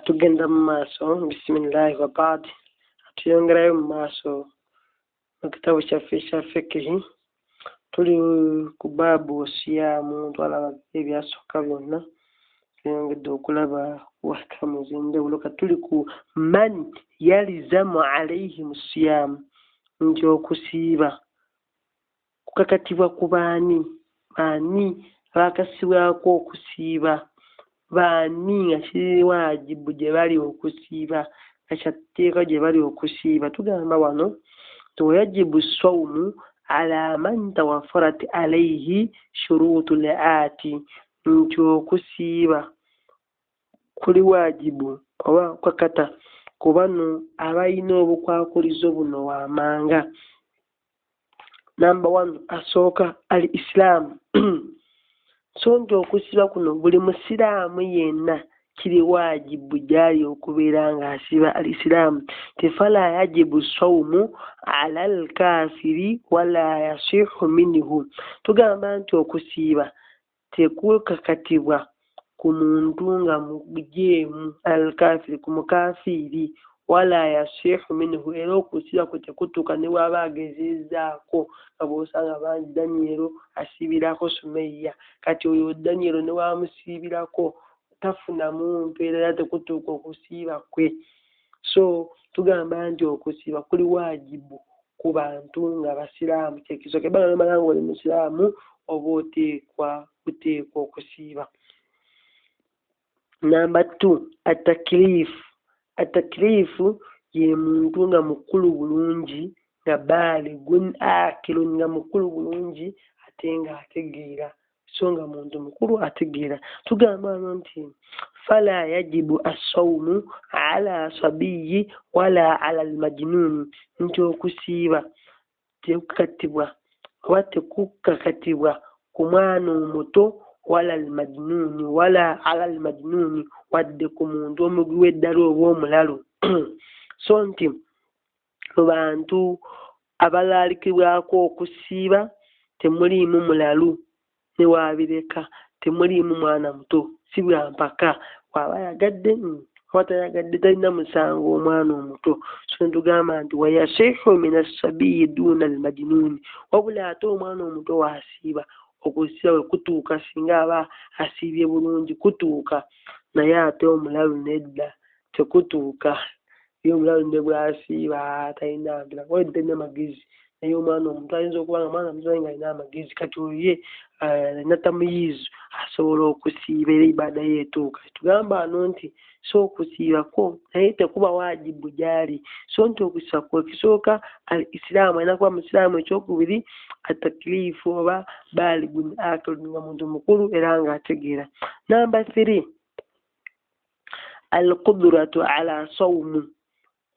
tugenda mu maaso bisimillahi wa baadi tuyongerayo mu maaso mu kitabu kyaffe ekya fikihi tuli ku baabu osiyaamu twalaba ebyasooka byonna tuyongedde okulaba wahkamu z'enjawulo ka tuli ku man yalizamu alaihim siyaamu nti okusiiba kukakatibwa ku baani abaakasibwako okusiiba baani nga kiri waajibu gye bali okusiiba nga kyatteeka gye bali okusiiba tugamba wano tewayajibu sawmu ala man tawaffarat alayhi shuruutu laati nti okusiiba kuli waajibu oba kukakata ku bano abalina obukwakulizo buno waamanga. Number 1 asooka al islaamu so nti okusiiba kuno buli musiraamu yenna kiri waajibu gyali okubeera ng'asiba al islaamu tefala yajibu sawmu ala al kaafiri wala yasihu minhu. Tugamba nti okusiiba tekukakatibwa ku muntu nga mujeemu al kaafiri ku mukafiiri wala yasihu minhu era okusiiba kwe tekutuuka ne bw'aba agezezaako nga bw'osanga bangi Daniel asiibirako Sumeya kati oyo Daniel ne bw'amusiibirako tafunamu mpeera tekutuuka okusiiba kwe. So tugamba nti okusiiba kuli waajibu ku bantu nga basiraamu kyekisooka ebanga nomala nga oli musiraamu oba oteekwa okusiiba. Number 2 atakilifu ye muntu nga mukulu bulungi nga baaligun akilun nga mukulu bulungi ate nga ategeera so nga muntu mukulu ategeera. Tugamba nti fala yajibu assawmu ala sabiyi wala ala almajnuni nti okusiiba tekukatibwa oba tekukakatibwa ku mwana omuto wala almajnuni wala ala almajnuni wadde ku muntu omugwi w'eddala oba omulalu. So nti mu bantu abalaalikibwako okusiiba temuliimu mulalu ne waabireka temuliimu mwana muto si bwa mpaka waba yagadde oba tayagadde talina musango omwana omuto. So ntugamba nti wayasihu min assabiyi duuna almajnuni wabula ate omwana omuto waasiiba okusiiba bwe kutuuka singa aba asiibye bulungi kutuuka naye ate omulalu nedda tekutuuka ye omulalu ne bw'asiiba talina mpira kuba talina magezi naye omwana omuntu ayinza okuba nga mwana muto nga alina amagezi kati oye alina tamuyiizu asobola okusiiba era ibaada ye etuuka. Tugamba ano nti so okusiibako naye tekuba waajibu gyali so nti okusiiba kwekisooka al isilaamu alina kuba musiraamu. Ekyokubiri atakilifu oba baaligun akilun nga muntu mukulu era ng'ategeera. Number 3 al qudratu ala sawmu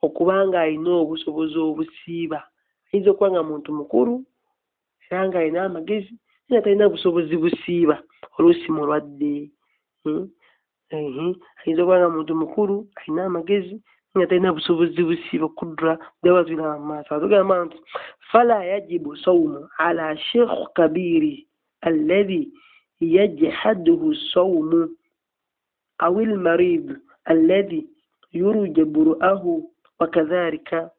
okubanga alina obusobozi obusiiba. Ayinza okuba nga muntu mukulu era nga alina amagezi naye talina busobozi busiiba oluusi mulwadde. Ayinza okuba nga muntu mukulu alina amagezi nga talina busobozi busiiba kudra daba tulaba mu maaso. Tugamba nti fala yajibu sawmu ala sheikh kabiri alladhi yajhaduhu sawmu aw al marid alladhi yurja bur'ahu wakadhalika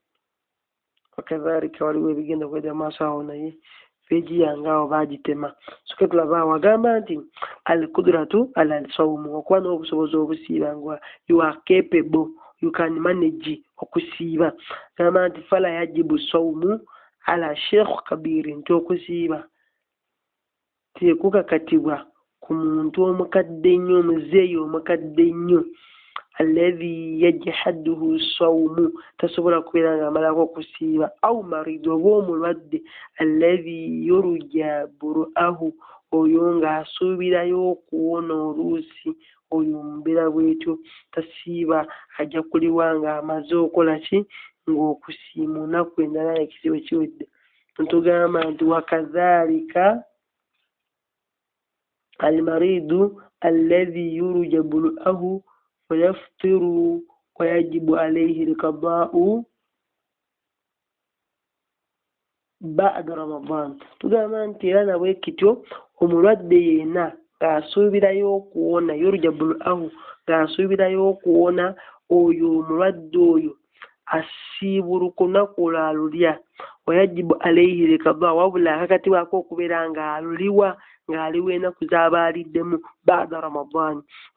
waliwo ebigenda kweda maaso awo naye peegi yange awo baagitema. Soke tulaba wagamba nti al kudratu ala sawmu okuba n'obusobozi obusiiba nga you are capable you can manage okusiiba. Gamba nti fala yajibu sawmu ala sheikh kabiri nti okusiiba tekukakatibwa ku muntu omukadde ennyo omuzeeyi omukadde ennyo alladhi yajhaduhu sawmu tasobola kubeera ng'amalako okusiiba au maridu oba omulwadde alladhi yurja bur'ahu oyo ng'asuubirayo okuwona oluusi oyo mubeera bwetyo tasiiba ajja kuliwa ng'amaze okola ki ng'okusiima olunaku endala ekizibu ekiwedde. Ntugamba nti wakadhalika almaridu alladhi yurja bur'ahu wayaftiru wayajibu alayhi alqadaa'u ba'da Ramadan. Tugamba nti era nabwe kityo omulwadde yenna ng'asuubirayo okuwona yurja bur'ahu ng'asuubirayo okuwona oyo omulwadde oyo asiiburuka olunaku olwo alulya. Wayajibu alayhi likaba, wabula akakatibwako okubeera ng'aluliwa ng'aliwa ennaku z'aba aliddemu baada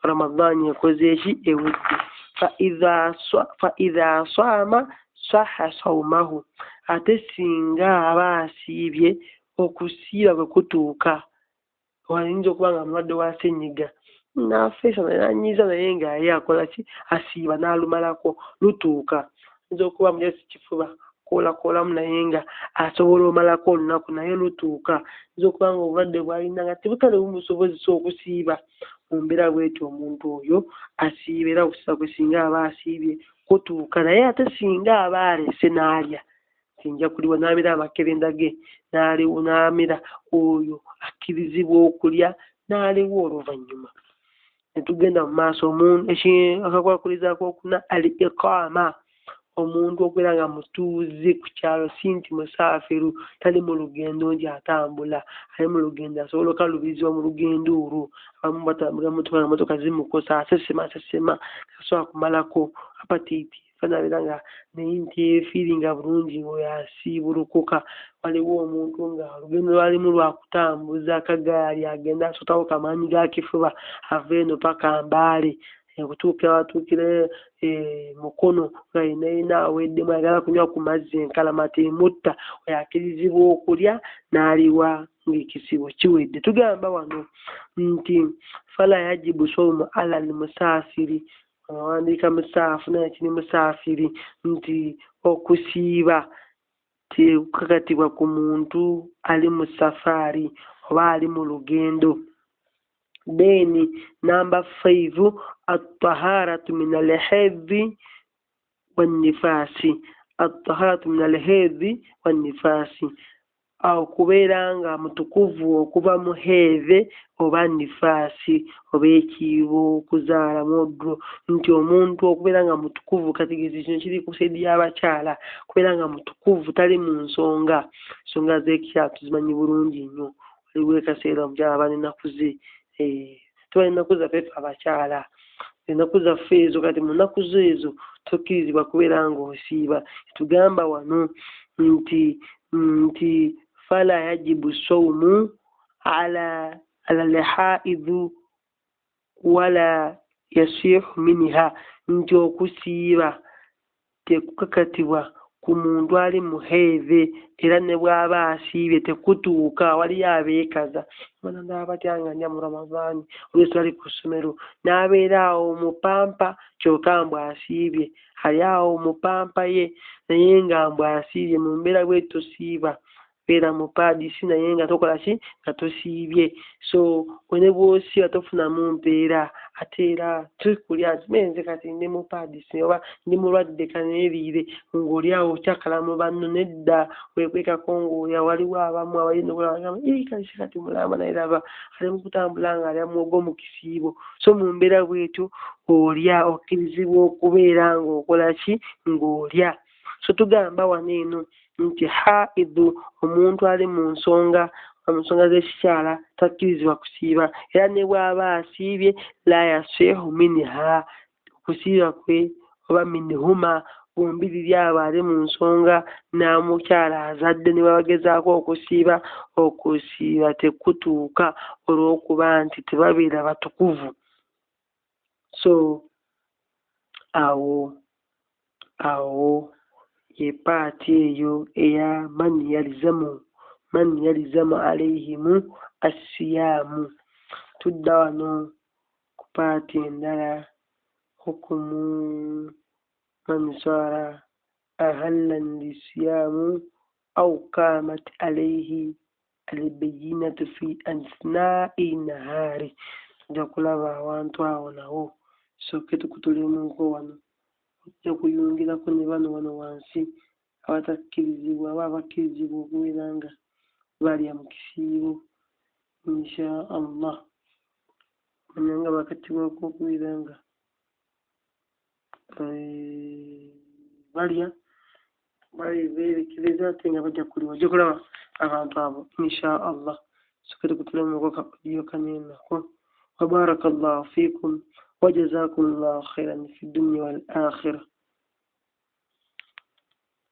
ramadaani ekoze eki ewedde. fa idha saama sahha sawmahu, ate singa aba asiibye okusiiba bwe kutuuka, wayinza okuba nga mulwadde wa ssenyiga n'afeesa nanyiza naye nga ye akola ki, asiiba n'alumalako, lutuuka. Ayinza okuba mujasi kifuba koolakoolamu naye nga asobola omalako olunaku naye lutuuka. Ayinza okuba nga obulwadde bw'alina nga tebutale bumusobozesa okusiiba. Mu mbeera bw'etyo omuntu oyo asiiba, era okusiiba kwe singa aba asiibye kutuuka. Naye ate singa aba alese n'alya, sinja kuliwa n'amira amakerenda ge n'amira, oyo akkirizibwa okulya n'aliwa oluvannyuma. Ne tugenda mu maaso, akakwakkulizaako okuna al-iqaama, omuntu okubeera nga mutuuze ku kyalo, si nti musaafiru, tali mu lugendo nti atambula, ali mu lugendo asobola okalubizibwa mu lugendo olwo. Abamu batambula motoka zimukosa, asesema tasobola kumalako apatiiti, fanabeera nga naye nti yeefiiringa bulungi oyo asiiburukuka. Waliwo omuntu nga olugendo lwalimu lwa kutambuza akagaali, agenda asotawo kamaanyi ga kifuba, ava eno paka Mbaale, okutuukira watuukire Mukono nga yenayina aweddemu, ayagala kunywa ku mazzi enkalamata emutta, oyo akkirizibwa okulya n'aliwa ng'ekisibo kiwedde. Tugamba wano nti fala yajibu sawmu ala al-musaafiri, awandiika musaafu naye kiri musaafiri, nti okusiiba tekukakatibwa ku muntu ali mu safaari oba ali mu lugendo. Then number 5, at-taharatu min al-haidhi wan-nifaasi. At-taharatu min al-haidhi wan-nifaasi, awo kubeera nga mutukuvu okuva mu heeve oba nifaasi oba ekiibo, okuzaala moddo. Nti omuntu okubeera nga mutukuvu, kategeezi kino kiri ku saidi y'abakyala, kubeera nga mutukuvu tali mu nsonga z'ekikyala tuzimanyi bulungi nnyo. Waliwo akaseera omukyala aba n'ennaku ze, tuba n'ennaku zaffe ffe abakyala, ennaku zaffe ezo. Kati mu nnaku zo ezo tokkirizibwa kubeera ng'osiiba. Tugamba wano nti fala yajibu sawmu ala al-haidhu wala yasihu minha, nti okusiiba tekukakatibwa ku muntu ali mu heeve, era ne bw'aba asiibye tekutuuka. Waliyo abeekaza, banagamba batya nga nja mu Ramadaani, olwesi bali ku ssomero, n'abeera awo mu pampa, kyokka mbw asiibye, ali awo mu pampa ye naye nga mbw asiibye. Mu mbeera bwe tosiiba, beera mu paadisi naye nga tokola ki, nga tosiibye. So ne bw'osiiba tofunamu mpeera, ate era tukulya menze kati ndi mu paadisi oba ndi mulwadde kaneeriire, ng'oli awo okyakala mu banno. Nedda weekwekako ng'olya. Waliwo abamu abayina okulaba kalisi kati mulamba naye laba ali mu kutambula ng'alya muwogo mu kisiibo. So mu mbeera bw'etyo olya, okkirizibwa okubeera ng'okola ki, ng'olya. So tugamba wano eno nti haidhu, omuntu ali mu nsonga z'ekikyala takkirizibwa kusiiba, era ne bw'aba asiibye la yasihu minha, okusiiba kwe oba minhuma, bombiriri abo ali mu nsonga n'amukyala azadde ne babagezaako okusiiba tekutuuka olw'okuba nti tebabeera batukuvu. So awo ye paati eyo eya man yalizamu alayhimu assiyaamu. Tudda wano ku paati endala, hukumu man saara ahallan lisiyaamu aw qaamat alayhi albayinatu fi asnaa'i nahaari. Tujja kulaba awantu awo nawo, sooke tukutulemuko wano, ojja kuyungirako ne bano wansi abatakkirizibwa aba abakkirizibwa okubeera nga balya mu kisiibo, insha Allah. Manya nga bakatibwako okubeera nga balya beerekereza ate nga bajja kuliwa. Ojja kulaba abantu abo insha Allah. Sooke tukutulemuko kakodiyo kaneenako. Wa barakallahu fiikum وجزاكم الله خيرا في الدنيا والآخرة.